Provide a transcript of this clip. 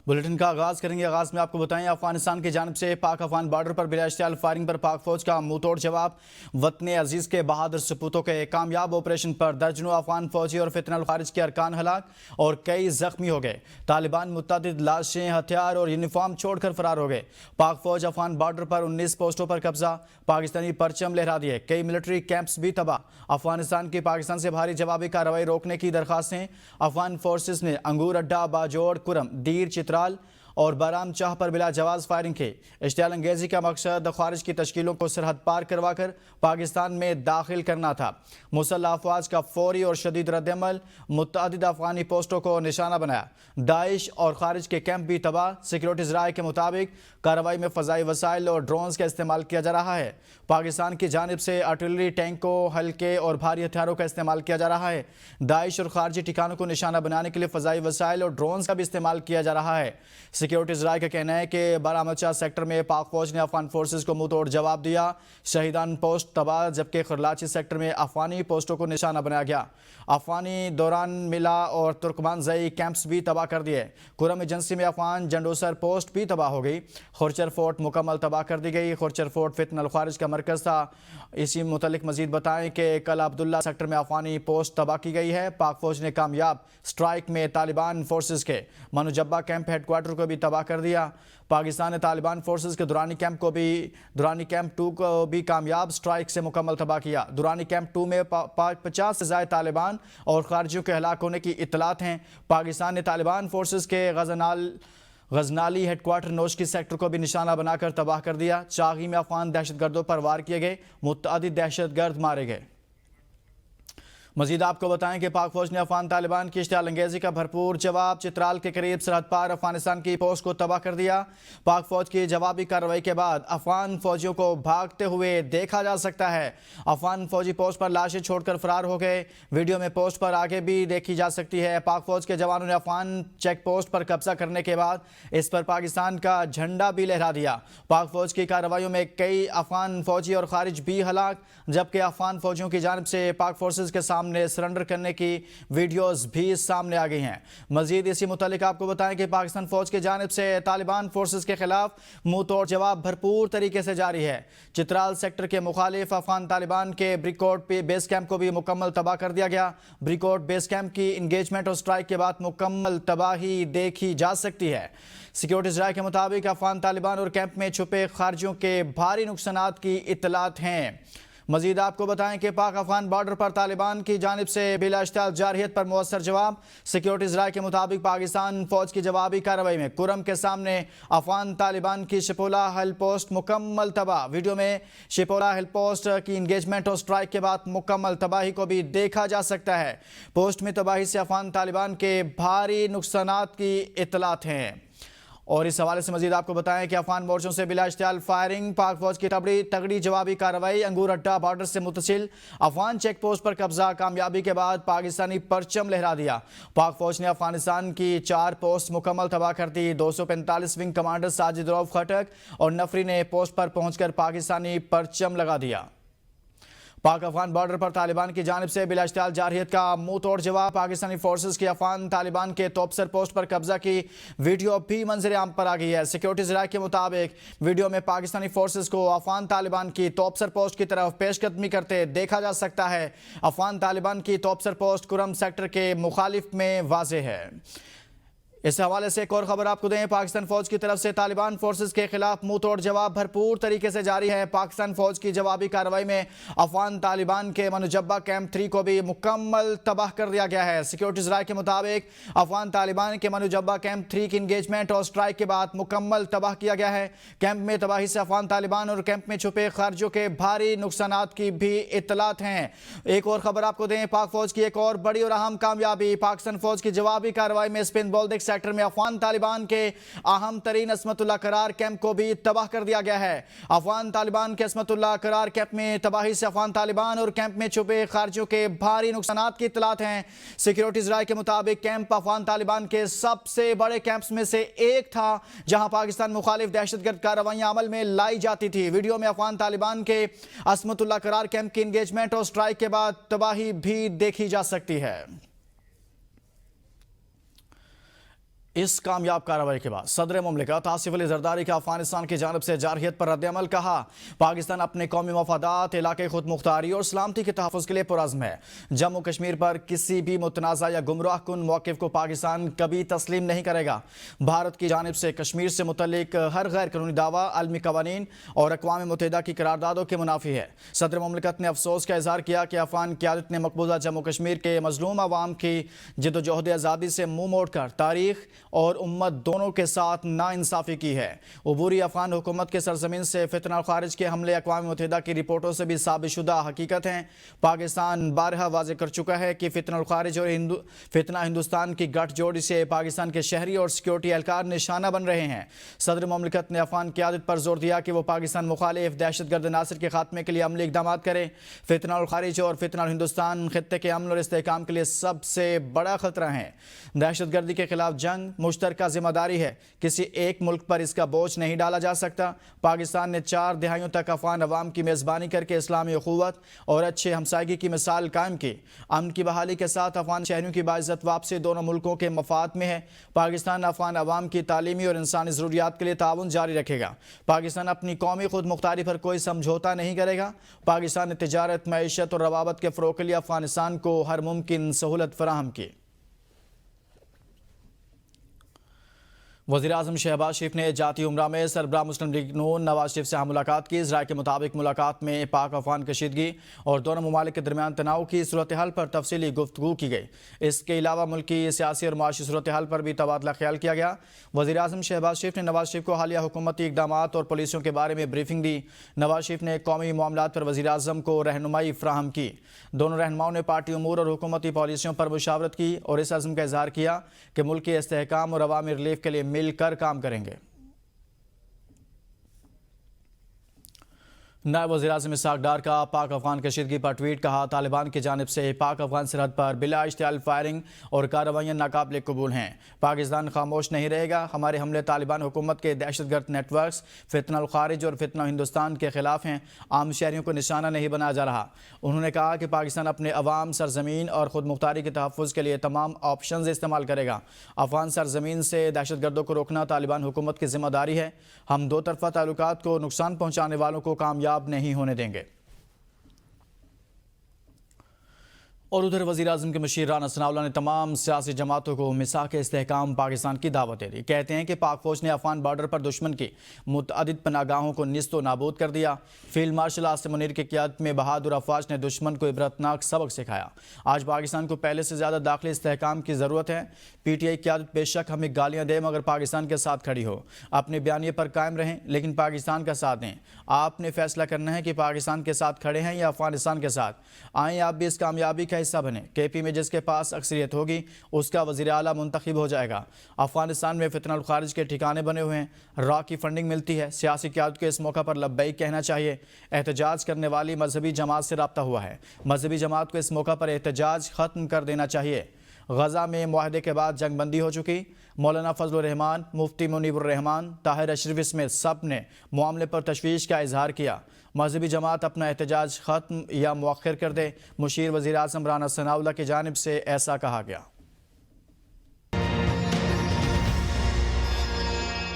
Bulletin کا آغاز کریں گے۔ آغاز میں آپ کو بتائیں افغانستان کی جانب سے پاک افغان بارڈر پر بلا اشتعال فائرنگ پر پاک فوج کا منہ توڑ جواب۔ وطن عزیز کے بہادر سپوتوں کے کامیاب آپریشن پر درجنوں افغان فوجی اور فتنہ الخارج کے ارکان ہلاک اور کئی زخمی ہو گئے۔ طالبان متعدد لاشیں، ہتھیار اور یونیفارم چھوڑ کر فرار ہو گئے۔ پاک فوج افغان بارڈر پر 19 پوسٹوں پر قبضہ، پاکستانی پرچم لہرا دیے۔ کئی ملٹری کیمپس بھی تباہ۔ افغانستان کی پاکستان سے بھاری جوابی کارروائی روکنے کی درخواستیں۔ افغان فورسز نے انگور اڈہ، باجوڑ، کرم، دیر، چترال اور بارام چاہ پر بلا جواز فائرنگ کی۔ اشتعال انگیزی کا مقصد خارج کی تشکیلوں کو سرحد پار کروا کر پاکستان میں داخل کرنا تھا۔ مسلح افواج کا فوری اور شدید رد عمل، متعدد افغانی پوسٹوں کو نشانہ بنایا۔ داعش اور خارج کے کیمپ بھی تباہ۔ سیکیورٹی ذرائع کے مطابق کارروائی میں فضائی وسائل اور ڈرونز کا استعمال کیا جا رہا ہے۔ پاکستان کی جانب سے آرٹلری، ٹینکوں، ہلکے اور بھاری ہتھیاروں کا استعمال کیا جا رہا ہے۔ داعش اور خارجی ٹھکانوں کو نشانہ بنانے کے لیے فضائی وسائل اور ڈرونز کا بھی استعمال کیا جا رہا ہے۔ سیکیورٹی ذرائع کا کہنا ہے کہ بارام چاہ سیکٹر میں پاک فوج نے افغان فورسز کو منہ توڑ جواب دیا۔ شہیدان پوسٹ تباہ، جبکہ خرلاچی سیکٹر میں افغانی پوسٹوں کو نشانہ بنایا گیا۔ افغانی دوران ملا اور ترکمان زئی کیمپس بھی تباہ کر دیے۔ کرم ایجنسی میں افغان جنڈوسر پوسٹ بھی تباہ ہو گئی۔ خورچر فورٹ مکمل تباہ کر دی گئی۔ خورچر فورٹ فتنہ الخارج کا مرکز تھا۔ اسی متعلق مزید بتائیں کہ کل عبداللہ سیکٹر میں افغانی پوسٹ تباہ کی گئی ہے۔ پاک فوج نے کامیاب سٹرائک میں طالبان فورسز کے منوجبہ کیمپ ہیڈ کوارٹر کو بھی تباہ کر دیا۔ پاکستان نے طالبان فورسز کے دورانی کیمپ 2 کو بھی کامیاب سٹرائک سے مکمل تباہ کیا۔ دورانی کیمپ 2 میں 50 سے زائد طالبان اور خارجیوں کے ہلاک ہونے کی اطلاعات ہیں۔ پاکستان نے طالبان فورسز کے Ghaznali head quarter Noshki sector کو بھی نشانہ بنا کر تباہ کر دیا۔ چاغی میں افغان دہشت گردوں پر وار کیے گئے، متعدد دہشت گرد مارے گئے۔ مزید آپ کو بتائیں کہ پاک فوج نے افغان طالبان کی اشتعال انگیزی کا بھرپور جواب۔ چترال کے قریب سرحد پار افغانستان کی پوسٹ کو تباہ کر دیا۔ پاک فوج کی جوابی کارروائی کے بعد افغان فوجیوں کو بھاگتے ہوئے دیکھا جا سکتا ہے۔ افغان فوجی پوسٹ پر لاشیں چھوڑ کر فرار ہو گئے۔ ویڈیو میں پوسٹ پر آگے بھی دیکھی جا سکتی ہے۔ پاک فوج کے جوانوں نے افغان چیک پوسٹ پر قبضہ کرنے کے بعد اس پر پاکستان کا جھنڈا بھی لہرا دیا۔ پاک فوج کی کارروائیوں میں کئی افغان فوجی اور خارج بھی ہلاک، جبکہ افغان فوجیوں کی جانب سے پاک فورسز کے سامنے سرنڈر کرنے کی ویڈیوز بھی سامنے آ گئی ہیں۔ مزید اسی متعلق آپ کو بتائیں کہ پاکستان فوج کی جانب سے طالبان فورسز کے خلاف منہ توڑ جواب بھرپور طریقے سے جاری ہے۔ چترال سیکٹر کے مخالف افغان طالبان کے بریکوٹ بیس کیمپ کو بھی مکمل تباہ کر دیا گیا۔ بریکوٹ بیس کیمپ کی انگیجمنٹ اور سٹرائک کے بعد مکمل تباہی دیکھی جا سکتی ہے۔ سیکیورٹی ذرائع کے مطابق افغان طالبان اور کیمپ میں چھپے خارجیوں کے بھاری نقصانات کی اطلاعات ہیں۔ مزید آپ کو بتائیں کہ پاک افغان بارڈر پر طالبان کی جانب سے بلا اشتعال جارحیت پر مؤثر جواب۔ سیکیورٹی ذرائع کے مطابق پاکستان فوج کی جوابی کارروائی میں کرم کے سامنے افغان طالبان کی شپولہ ہیل پوسٹ مکمل تباہ۔ ویڈیو میں شپولہ ہیل پوسٹ کی انگیجمنٹ اور سٹرائک کے بعد مکمل تباہی کو بھی دیکھا جا سکتا ہے۔ پوسٹ میں تباہی سے افغان طالبان کے بھاری نقصانات کی اطلاعات ہیں۔ اور اس حوالے سے مزید آپ کو بتائیں کہ افغان مورچوں سے بلا اشتعال فائرنگ، پاک فوج کی تگڑی جوابی کارروائی۔ انگور اڈہ بارڈر سے متصل افغان چیک پوسٹ پر قبضہ، کامیابی کے بعد پاکستانی پرچم لہرا دیا۔ پاک فوج نے افغانستان کی 4 پوسٹ مکمل تباہ کر دی۔ 245 ونگ کمانڈر ساجد روف خٹک اور نفری نے پوسٹ پر پہنچ کر پاکستانی پرچم لگا دیا۔ پاک افغان بارڈر پر طالبان کی جانب سے بلا اشتعال جارحیت کا منہ توڑ جواب۔ پاکستانی فورسز کی افغان طالبان کے توپسر پوسٹ پر قبضہ کی ویڈیو بھی منظر عام پر آ گئی ہے۔ سیکیورٹی ذرائع کے مطابق ویڈیو میں پاکستانی فورسز کو افغان طالبان کی توپسر پوسٹ کی طرف پیش قدمی کرتے دیکھا جا سکتا ہے۔ افغان طالبان کی توپسر پوسٹ کرم سیکٹر کے مخالف میں واضح ہے۔ اس حوالے سے ایک اور خبر آپ کو دیں، پاکستان فوج کی طرف سے طالبان فورسز کے خلاف منہ توڑ جواب بھرپور طریقے سے جاری ہے۔ پاکستان فوج کی جوابی کارروائی میں افغان طالبان کے منوجبہ کیمپ 3 کو بھی مکمل تباہ کر دیا گیا ہے۔ سیکیورٹی ذرائع کے مطابق افغان طالبان کے منوجبہ کیمپ 3 کی انگیجمنٹ اور سٹرائک کے بعد مکمل تباہ کیا گیا ہے۔ کیمپ میں تباہی سے افغان طالبان اور کیمپ میں چھپے خارجیوں کے بھاری نقصانات کی بھی اطلاعات ہیں۔ ایک اور خبر آپ کو دیں، پاک فوج کی ایک اور بڑی اور اہم کامیابی، پاکستان فوج کی جوابی کارروائی میں اسپن بولدک سیکٹر میں افغان طالبان کے اہم ترین عصمت اللہ قرار کیمپ کو بھی تباہ کر دیا گیا ہے۔ افغان طالبان کے عصمت اللہ قرار کیمپ میں تباہی سے افغان طالبان اور کیمپ میں چھپے خارجیوں کے بھاری نقصانات کی اطلاعات ہیں۔ سیکیورٹی ذرائع کے مطابق کیمپ افغان طالبان کے سب سے بڑے کیمپس میں سے ایک تھا جہاں پاکستان مخالف دہشت گرد کارروائیاں عمل میں لائی جاتی تھی۔ ویڈیو میں افغان طالبان کے عصمت اللہ قرار کیمپ کی انگیجمنٹ اور سٹرائک کے بعد تباہی بھی دیکھی جا سکتی ہے۔ اس کامیاب کارروائی کے بعد صدر مملکت آصف علی زرداری کا افغانستان کی جانب سے جارحیت پر رد عمل. کہا پاکستان اپنے قومی مفادات، علاقائی خود مختاری اور سلامتی کے تحفظ کے لیے پرعزم ہے. جموں کشمیر پر کسی بھی متنازع یا گمراہ کن موقف کو پاکستان کبھی تسلیم نہیں کرے گا. بھارت کی جانب سے کشمیر سے متعلق ہر غیر قانونی دعویٰ عالمی قوانین اور اقوام متحدہ کی قراردادوں کے منافی ہے. صدر مملکت نے افسوس کا اظہار کیا کہ افغان قیادت نے مقبوضہ جموں کشمیر کے مظلوم عوام کی جدوجہد آزادی سے منہ موڑ کر تاریخ اور امت دونوں کے ساتھ ناانصافی کی ہے. عبوری افغان حکومت کے سرزمین سے فتنہ خارج کے حملے اقوام متحدہ کی رپورٹوں سے بھی ثابت شدہ حقیقت ہیں. پاکستان بارہا واضح کر چکا ہے کہ فتنہ الخارج اور فتنہ ہندوستان کی گٹھ جوڑی سے پاکستان کے شہری اور سیکیورٹی اہلکار نشانہ بن رہے ہیں. صدر مملکت نے افغان قیادت پر زور دیا کہ وہ پاکستان مخالف دہشت گرد عناصر کے خاتمے کے لیے عملی اقدامات کرے. فتنہ الخارج اور فتنہ ہندوستان خطے کے امن اور استحکام کے لیے سب سے بڑا خطرہ ہیں. دہشت گردی کے خلاف جنگ مشترکہ ذمہ داری ہے. کسی ایک ملک پر اس کا بوجھ نہیں ڈالا جا سکتا. پاکستان نے 4 دہائیوں تک افغان عوام کی میزبانی کر کے اسلامی اخوت اور اچھے ہمسائیگی کی مثال قائم کی. امن کی بحالی کے ساتھ افغان شہریوں کی باعزت واپسی دونوں ملکوں کے مفاد میں ہے. پاکستان افغان عوام کی تعلیمی اور انسانی ضروریات کے لیے تعاون جاری رکھے گا. پاکستان اپنی قومی خود مختاری پر کوئی سمجھوتا نہیں کرے گا. پاکستان نے تجارت، معیشت اور روابط کے فروغ کے لیے افغانستان کو ہر ممکن سہولت فراہم کی. وزیراعظم شہباز شریف نے جاتی عمرہ میں سربراہ مسلم لیگ نون نواز شریف سے ملاقات کی. ذرائع کے مطابق ملاقات میں پاک افغان کشیدگی اور دونوں ممالک کے درمیان تناؤ کی صورتحال پر تفصیلی گفتگو کی گئی. اس کے علاوہ ملکی سیاسی اور معاشی صورتحال پر بھی تبادلہ خیال کیا گیا. وزیراعظم شہباز شریف نے نواز شریف کو حالیہ حکومتی اقدامات اور پالیسیوں کے بارے میں بریفنگ دی. نواز شریف نے قومی معاملات پر وزیراعظم کو رہنمائی فراہم کی. دونوں رہنماؤں نے پارٹی امور اور حکومتی پالیسیوں پر مشاورت کی اور اس عزم کا اظہار کیا کہ ملک کے استحکام اور عوامی ریلیف کے لیے مل کر کام کریں گے. نائب وزیراعظم اسحاق ڈار کا پاک افغان کشیدگی پر ٹویٹ. کہا طالبان کی جانب سے پاک افغان سرحد پر بلا اشتعال فائرنگ اور کارروائیاں ناقابل قبول ہیں. پاکستان خاموش نہیں رہے گا. ہمارے حملے طالبان حکومت کے دہشت گرد نیٹ ورکس، فتنہ الخارج اور فتنہ ہندوستان کے خلاف ہیں. عام شہریوں کو نشانہ نہیں بنایا جا رہا. انہوں نے کہا کہ پاکستان اپنے عوام، سرزمین اور خود مختاری کے تحفظ کے لیے تمام آپشنز استعمال کرے گا. افغان سرزمین سے دہشت گردوں کو روکنا طالبان حکومت کی ذمہ داری ہے. ہم دو طرفہ تعلقات کو نقصان پہنچانے والوں کو کامیاب نہیں ہونے دیں گے. اور ادھر وزیراعظم کے مشیر رانا ثناءاللہ نے تمام سیاسی جماعتوں کو میثاق استحکام پاکستان کی دعوت دے دی. کہتے ہیں کہ پاک فوج نے افغان بارڈر پر دشمن کی متعدد پناہگاہوں کو نیست و نابود کر دیا. فیلڈ مارشل عاصم منیر کی قیادت میں بہادر افواج نے دشمن کو عبرتناک سبق سکھایا. آج پاکستان کو پہلے سے زیادہ داخلی استحکام کی ضرورت ہے. پی ٹی آئی قیادت بے شک ہمیں گالیاں دے مگر پاکستان کے ساتھ کھڑی ہو. اپنے بیانیے پر قائم رہیں لیکن پاکستان کا ساتھ دیں. آپ نے فیصلہ کرنا ہے کہ پاکستان کے ساتھ کھڑے ہیں یا افغانستان کے ساتھ. آئیں آپ بھی اس کامیابی کا حصہ بنیں. کے پی میں جس کے پاس اکثریت ہوگی اس کا وزیر اعلیٰ منتخب ہو جائے گا. افغانستان میں فتنہ الخارج کے ٹھکانے بنے ہوئے ہیں. را کی فنڈنگ ملتی ہے. سیاسی قیادت کو اس موقع پر لبیک کہنا چاہیے. احتجاج کرنے والی مذہبی جماعت سے رابطہ ہوا ہے. مذہبی جماعت کو اس موقع پر احتجاج ختم کر دینا چاہیے. غزہ میں معاہدے کے بعد جنگ بندی ہو چکی. مولانا فضل الرحمان، مفتی منیب الرحمان، طاہر اشرف سمیت سب نے معاملے پر تشویش کا اظہار کیا. مذہبی جماعت اپنا احتجاج ختم یا مؤخر کر دے. مشیر وزیر اعظم رانا ثناءاللہ کی جانب سے ایسا کہا گیا.